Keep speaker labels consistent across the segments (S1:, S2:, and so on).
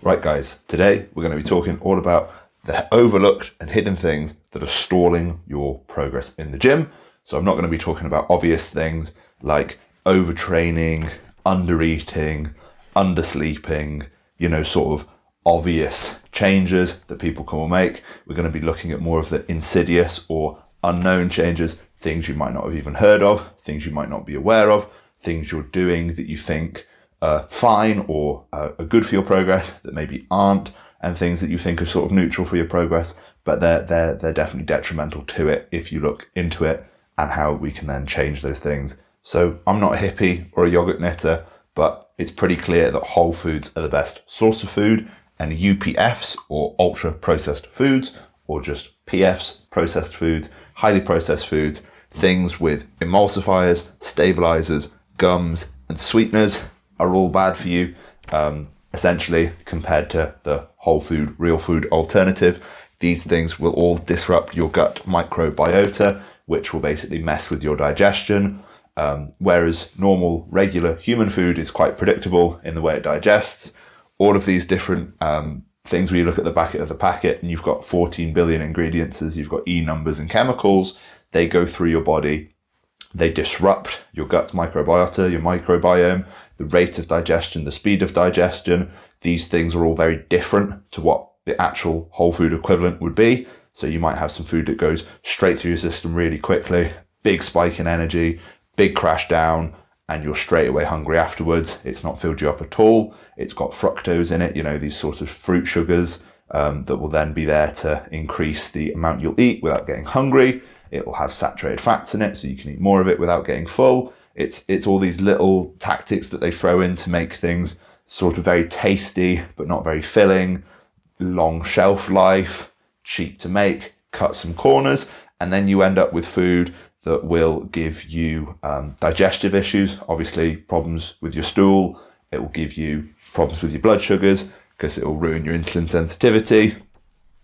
S1: Right guys, today we're going to be talking all about the overlooked and hidden things that are stalling your progress in the gym. So I'm not going to be talking about obvious things like overtraining, undereating, undersleeping, sort of obvious changes that people can make. We're going to be looking at more of the insidious or unknown changes, things you might not have even heard of, things you might not be aware of, things you're doing that you think fine or are good for your progress that maybe aren't, and things that you think are sort of neutral for your progress, but they're definitely detrimental to it if you look into it, and how we can then change those things. So I'm not a hippie or a yogurt knitter, but it's pretty clear that whole foods are the best source of food, and UPFs or ultra processed foods, or just PFs, processed foods, highly processed foods, things with emulsifiers, stabilizers, gums and sweeteners are all bad for you, essentially, compared to the whole food, real food alternative. These things will all disrupt your gut microbiota, which will basically mess with your digestion. Whereas normal, regular human food is quite predictable in the way it digests. All of these different things, where you look at the back of the packet and you've got 14 billion ingredients, you've got E numbers and chemicals, they go through your body. They disrupt your gut's microbiota, your microbiome, the rate of digestion, the speed of digestion. These things are all very different to what the actual whole food equivalent would be. So you might have some food that goes straight through your system really quickly, big spike in energy, big crash down, and you're straight away hungry afterwards. It's not filled you up at all. It's got fructose in it, these sort of fruit sugars that will then be there to increase the amount you'll eat without getting hungry. It will have saturated fats in it, so you can eat more of it without getting full. It's all these little tactics that they throw in to make things sort of very tasty, but not very filling, long shelf life, cheap to make, cut some corners, and then you end up with food that will give you digestive issues, obviously problems with your stool. It will give you problems with your blood sugars because it will ruin your insulin sensitivity.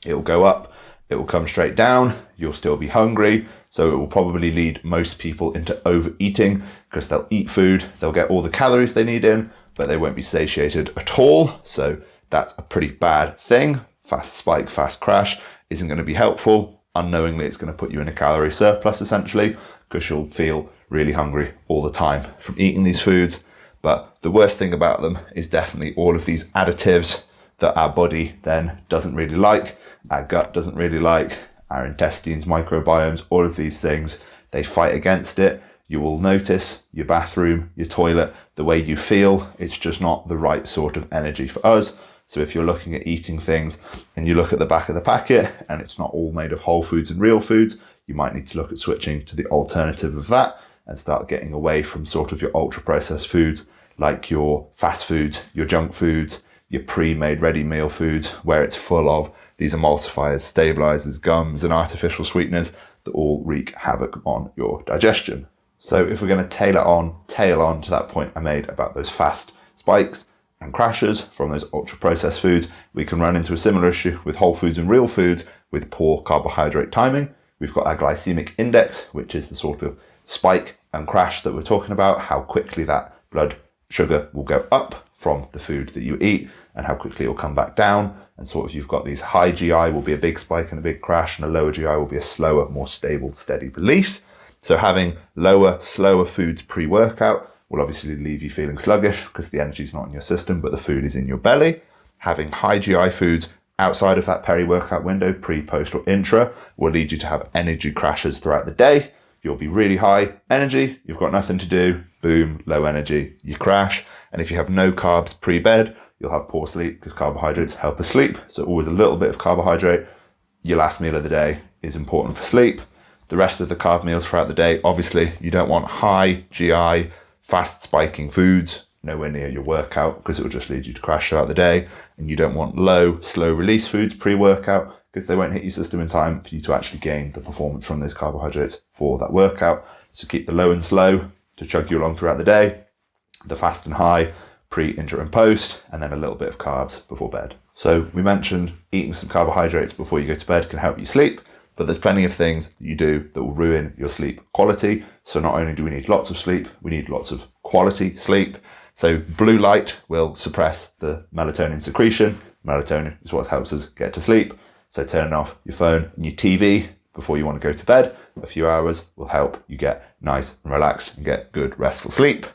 S1: It will go up. It will come straight down. You'll still be hungry. So it will probably lead most people into overeating because they'll eat food. They'll get all the calories they need in, but they won't be satiated at all. So that's a pretty bad thing. Fast spike, fast crash isn't going to be helpful. Unknowingly, it's going to put you in a calorie surplus essentially, because you'll feel really hungry all the time from eating these foods. But the worst thing about them is definitely all of these additives that our body then doesn't really like, our gut doesn't really like, our intestines, microbiomes, all of these things, they fight against it. You will notice your bathroom, your toilet, the way you feel, it's just not the right sort of energy for us. So if you're looking at eating things and you look at the back of the packet and it's not all made of whole foods and real foods, you might need to look at switching to the alternative of that and start getting away from sort of your ultra processed foods, like your fast foods, your junk foods, your pre-made ready meal foods, where it's full of these emulsifiers, stabilizers, gums, and artificial sweeteners that all wreak havoc on your digestion. So if we're going to tail on to that point I made about those fast spikes and crashes from those ultra processed foods, we can run into a similar issue with whole foods and real foods with poor carbohydrate timing. We've got our glycaemic index, which is the sort of spike and crash that we're talking about, how quickly that blood sugar will go up from the food that you eat and how quickly it will come back down. And sort of you've got these high GI will be a big spike and a big crash, and a lower GI will be a slower, more stable, steady release. So having lower, slower foods pre-workout will obviously leave you feeling sluggish because the energy is not in your system, but the food is in your belly. Having high GI foods outside of that peri-workout window, pre, post, or intra, will lead you to have energy crashes throughout the day. You'll be really high energy, you've got nothing to do, boom, low energy, you crash. And if you have no carbs pre-bed, you'll have poor sleep because carbohydrates help us sleep. So always a little bit of carbohydrate. Your last meal of the day is important for sleep. The rest of the carb meals throughout the day, obviously you don't want high GI, fast spiking foods nowhere near your workout because it will just lead you to crash throughout the day. And you don't want low, slow release foods pre-workout because they won't hit your system in time for you to actually gain the performance from those carbohydrates for that workout. So keep the low and slow to chug you along throughout the day, the fast and high pre, intra and post, and then a little bit of carbs before bed. So we mentioned eating some carbohydrates before you go to bed can help you sleep, but there's plenty of things that you do that will ruin your sleep quality. So not only do we need lots of sleep, we need lots of quality sleep. So blue light will suppress the melatonin secretion. Melatonin is what helps us get to sleep. So turning off your phone and your TV before you want to go to bed, a few hours will help you get nice and relaxed and get good restful sleep.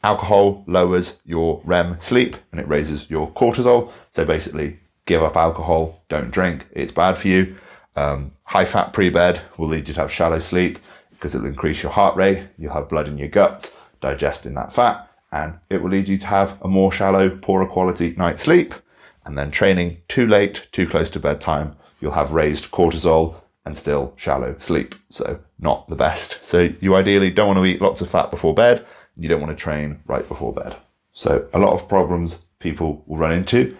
S1: Alcohol lowers your REM sleep and it raises your cortisol. So basically, give up alcohol, don't drink, it's bad for you. High fat pre-bed will lead you to have shallow sleep because it will increase your heart rate, you'll have blood in your guts, digesting that fat, and it will lead you to have a more shallow, poorer quality night's sleep. And then training too late, too close to bedtime, you'll have raised cortisol and still shallow sleep. So not the best. So you ideally don't want to eat lots of fat before bed. You don't want to train right before bed. So a lot of problems people will run into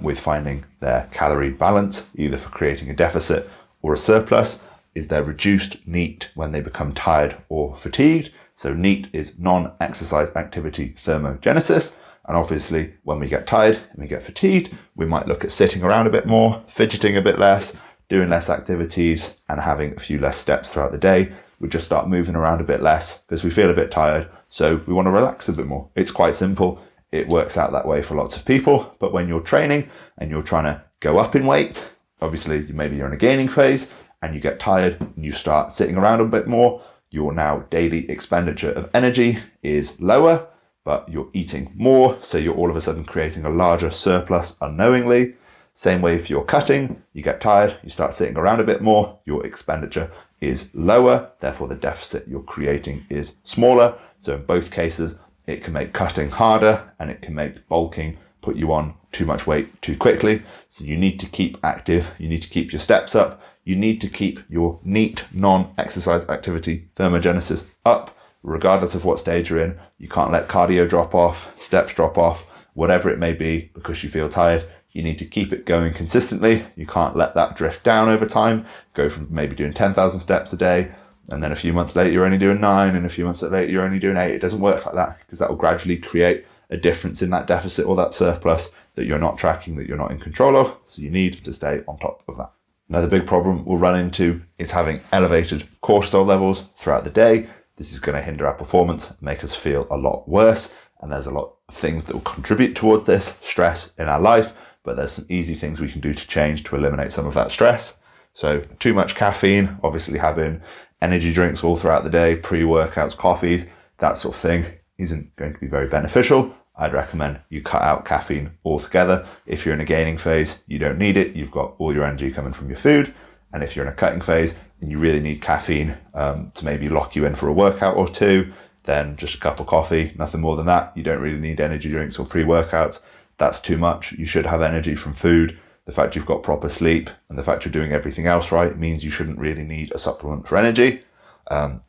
S1: with finding their calorie balance, either for creating a deficit or a surplus, is their reduced NEAT when they become tired or fatigued. So NEAT is non-exercise activity thermogenesis. And obviously, when we get tired and we get fatigued, we might look at sitting around a bit more, fidgeting a bit less, doing less activities, and having a few less steps throughout the day. We just start moving around a bit less because we feel a bit tired. So we want to relax a bit more. It's quite simple. It works out that way for lots of people. But when you're training and you're trying to go up in weight, obviously maybe you're in a gaining phase and you get tired and you start sitting around a bit more, your now daily expenditure of energy is lower, but you're eating more. So you're all of a sudden creating a larger surplus unknowingly. Same way if you're cutting, you get tired, you start sitting around a bit more, your expenditure is lower, therefore the deficit you're creating is smaller. So in both cases, it can make cutting harder and it can make bulking put you on too much weight too quickly. So you need to keep active, you need to keep your steps up, you need to keep your NEAT, non-exercise activity thermogenesis up, regardless of what stage you're in. You can't let cardio drop off, steps drop off, whatever it may be, because you feel tired. You need to keep it going consistently. You can't let that drift down over time. Go from maybe doing 10,000 steps a day, and then a few months later, you're only doing 9, and a few months later, you're only doing 8. It doesn't work like that, because that will gradually create a difference in that deficit or that surplus that you're not tracking, that you're not in control of. So you need to stay on top of that. Another big problem we'll run into is having elevated cortisol levels throughout the day. This is going to hinder our performance, make us feel a lot worse. And there's a lot of things that will contribute towards this stress in our life, but there's some easy things we can do to change to eliminate some of that stress. So too much caffeine, obviously having energy drinks all throughout the day, pre-workouts, coffees, that sort of thing isn't going to be very beneficial. I'd recommend you cut out caffeine altogether. If you're in a gaining phase, you don't need it. You've got all your energy coming from your food. And if you're in a cutting phase and you really need caffeine to maybe lock you in for a workout or two, then just a cup of coffee, nothing more than that. You don't really need energy drinks or pre-workouts. That's too much. You should have energy from food. The fact you've got proper sleep and the fact you're doing everything else right means you shouldn't really need a supplement for energy.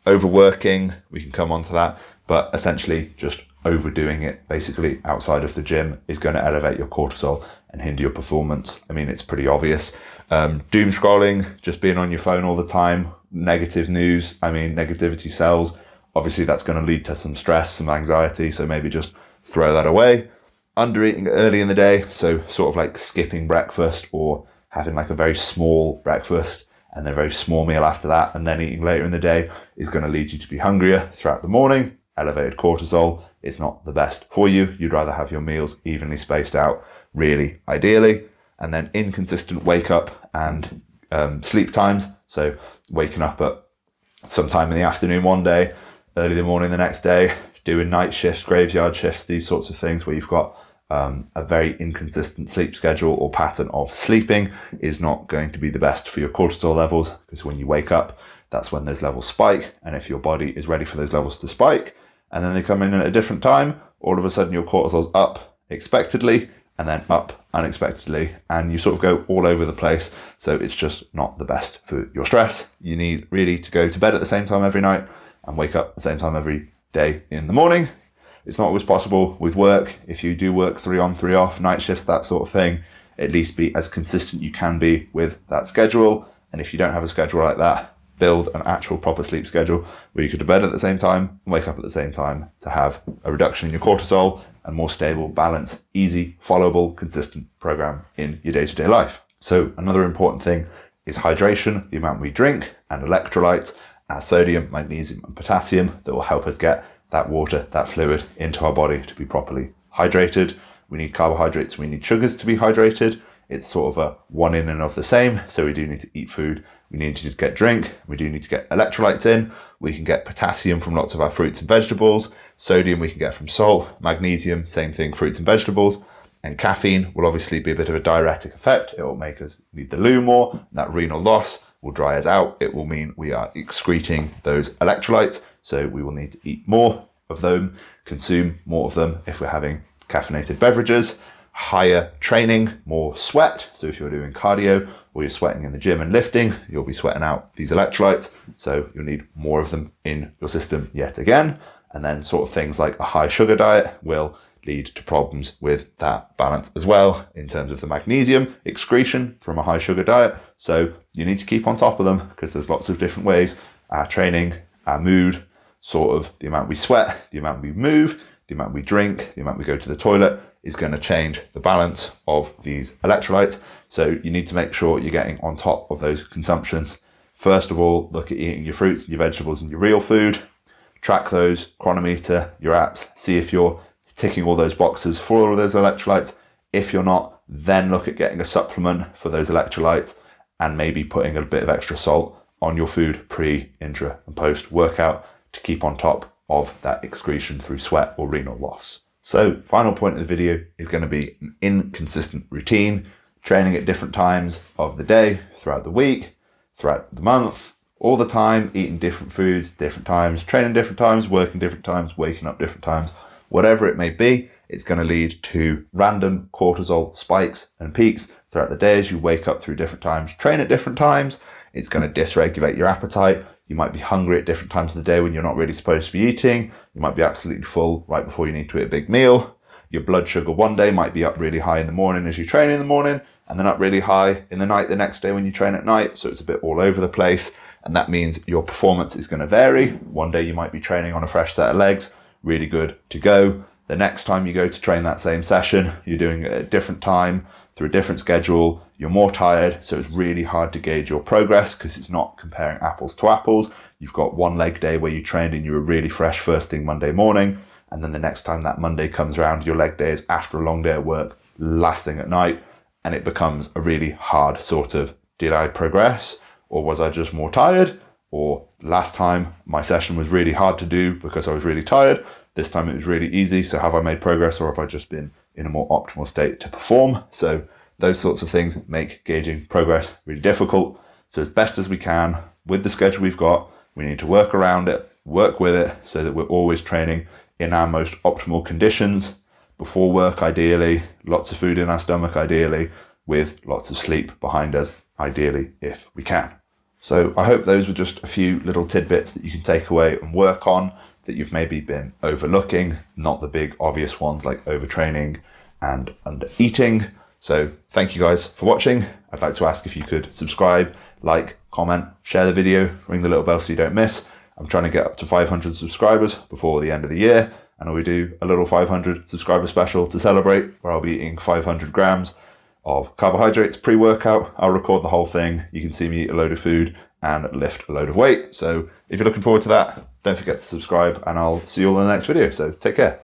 S1: Overworking, we can come on to that, but essentially just overdoing it basically outside of the gym is going to elevate your cortisol and hinder your performance. I mean, it's pretty obvious. Doom scrolling, just being on your phone all the time, negative news, negativity sells. Obviously that's going to lead to some stress, some anxiety, so maybe just throw that away. Undereating early in the day, so sort of like skipping breakfast or having like a very small breakfast and then a very small meal after that, and then eating later in the day is going to lead you to be hungrier throughout the morning. Elevated cortisol is not the best for you. You'd rather have your meals evenly spaced out, really, ideally. And then inconsistent wake up and sleep times. So waking up at sometime in the afternoon one day, early in the morning the next day, doing night shifts, graveyard shifts, these sorts of things where you've got a very inconsistent sleep schedule or pattern of sleeping is not going to be the best for your cortisol levels, because when you wake up, that's when those levels spike. And if your body is ready for those levels to spike and then they come in at a different time, all of a sudden your cortisol's up expectedly and then up unexpectedly, and you sort of go all over the place. So it's just not the best for your stress. You need really to go to bed at the same time every night and wake up at the same time every day in the morning. It's not always possible with work. If you do work 3 on 3 off, night shifts, that sort of thing, at least be as consistent you can be with that schedule. And if you don't have a schedule like that, build an actual proper sleep schedule where you go to bed at the same time and wake up at the same time to have a reduction in your cortisol and more stable, balanced, easy, followable, consistent program in your day-to-day life. So another important thing is hydration, the amount we drink, and electrolytes, our sodium, magnesium, and potassium that will help us get that water, that fluid into our body to be properly hydrated. We need carbohydrates, we need sugars to be hydrated. It's sort of a one in and of the same. So we do need to eat food, we need to get drink, we do need to get electrolytes in. We can get potassium from lots of our fruits and vegetables. Sodium we can get from salt. Magnesium, same thing, fruits and vegetables. And caffeine will obviously be a bit of a diuretic effect. It will make us need the loo more. And that renal loss will dry us out. It will mean we are excreting those electrolytes. So we will need to eat more of them, consume more of them if we're having caffeinated beverages. Higher training, more sweat. So if you're doing cardio or you're sweating in the gym and lifting, you'll be sweating out these electrolytes. So you'll need more of them in your system yet again. And then sort of things like a high sugar diet will lead to problems with that balance as well in terms of the magnesium excretion from a high sugar diet. So you need to keep on top of them because there's lots of different ways. Our training, our mood, sort of the amount we sweat, the amount we move, the amount we drink, the amount we go to the toilet is going to change the balance of these electrolytes. So you need to make sure you're getting on top of those consumptions. First of all, look at eating your fruits, your vegetables and your real food. Track those, chronometer your apps, see if you're ticking all those boxes for all of those electrolytes. If you're not, then look at getting a supplement for those electrolytes and maybe putting a bit of extra salt on your food pre, intra and post workout to keep on top of that excretion through sweat or renal loss. So final point of the video is going to be an inconsistent routine, training at different times of the day, throughout the week, throughout the month, all the time, eating different foods, different times, training different times, working different times, waking up different times, whatever it may be. It's going to lead to random cortisol spikes and peaks throughout the day as you wake up through different times, train at different times. It's going to dysregulate your appetite. You might be hungry at different times of the day when you're not really supposed to be eating. You might be absolutely full right before you need to eat a big meal. Your blood sugar one day might be up really high in the morning as you train in the morning, and then up really high in the night the next day when you train at night. So it's a bit all over the place. And that means your performance is going to vary. One day you might be training on a fresh set of legs, really good to go. The next time you go to train that same session, you're doing it at a different time, through a different schedule, you're more tired, so it's really hard to gauge your progress because it's not comparing apples to apples. You've got one leg day where you trained and you were really fresh first thing Monday morning, and then the next time that Monday comes around, your leg day is after a long day at work, last thing at night, and it becomes a really hard sort of, did I progress, or was I just more tired? Or last time my session was really hard to do because I was really tired, this time it was really easy, so have I made progress, or have I just been in a more optimal state to perform? So those sorts of things make gauging progress really difficult. So as best as we can, with the schedule we've got, we need to work around it, work with it, so that we're always training in our most optimal conditions, before work ideally, lots of food in our stomach ideally, with lots of sleep behind us ideally if we can. So I hope those were just a few little tidbits that you can take away and work on that you've maybe been overlooking, not the big obvious ones like overtraining and under eating. So thank you guys for watching. I'd like to ask if you could subscribe, like, comment, share the video, ring the little bell so you don't miss. I'm trying to get up to 500 subscribers before the end of the year, and we do a little 500 subscriber special to celebrate where I'll be eating 500 grams of carbohydrates pre-workout. I'll record the whole thing. You can see me eat a load of food and lift a load of weight. So if you're looking forward to that, don't forget to subscribe, and I'll see you all in the next video. So take care.